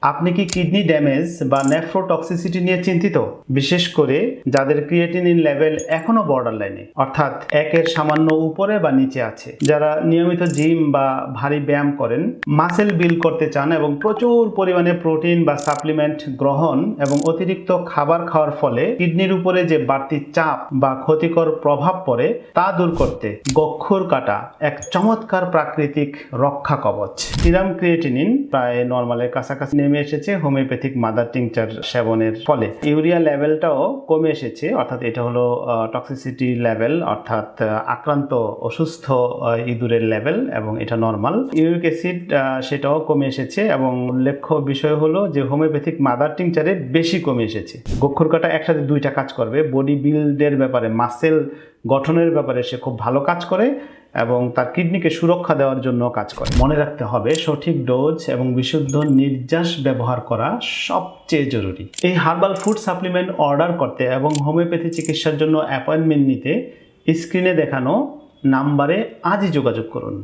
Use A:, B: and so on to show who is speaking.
A: আপনি কি kidney damage বা নেফ্রোটক্সিসিটি নিয়ে চিন্তিত? বিশেষ করে যাদের ক্রিয়েটিনিন লেভেল এখনো বর্ডার লাইনে, অর্থাৎ একের সামান্য উপরে বা নিচে আছে। যারা নিয়মিত জিম বা ভারী ব্যায়াম করেন, মাসেল বিল্ড করতে চান এবং প্রচুর পরিমাণে প্রোটিন বা সাপ্লিমেন্ট গ্রহণ এবং অতিরিক্ত খাবার খাওয়ার ফলে কিডনির উপরে যে বাড়তি চাপ বা ক্ষতিকর প্রভাব পড়ে তা দূর করতে গক্ষুর কাটা এক চমৎকার প্রাকৃতিক রক্ষা কবচ। সিরাম ক্রিয়েটিনিন প্রায় নরমালের কাছাকাছি নেমে এসেছে হোমিওপ্যাথিক মাদার টিংচার সেবনের ফলে। ইউরিয়া লেভেলটাও কমে এসেছে, অর্থাৎ এটা হলো টক্সিসিটি লেভেল, অর্থাৎ আক্রান্ত অসুস্থ ইঁদুরের লেভেল, এবং এটা নর্মাল। ইউরিক অ্যাসিড সেটাও কমে এসেছে এবং উল্লেখ্য বিষয় হলো যে হোমিওপ্যাথিক মাদার টিংচারে বেশি কমে এসেছে। গক্ষুর কাটা একসাথে দুইটা কাজ করবে। বডি বিল্ডের ব্যাপারে, মাসেল গঠনের ব্যাপারে সে খুব ভালো কাজ করে এবং তার কিডনিকে সুরক্ষা দেওয়ার জন্য কাজ করে। মনে রাখতে হবে, সঠিক ডোজ এবং বিশুদ্ধ নির্যাস ব্যবহার করা সবচেয়ে জরুরি। এই হার্বাল ফুড সাপ্লিমেন্ট অর্ডার করতে এবং হোমিওপ্যাথি চিকিৎসার জন্য অ্যাপয়েন্টমেন্ট নিতে স্ক্রিনে দেখানো নাম্বারে আজই যোগাযোগ করুন।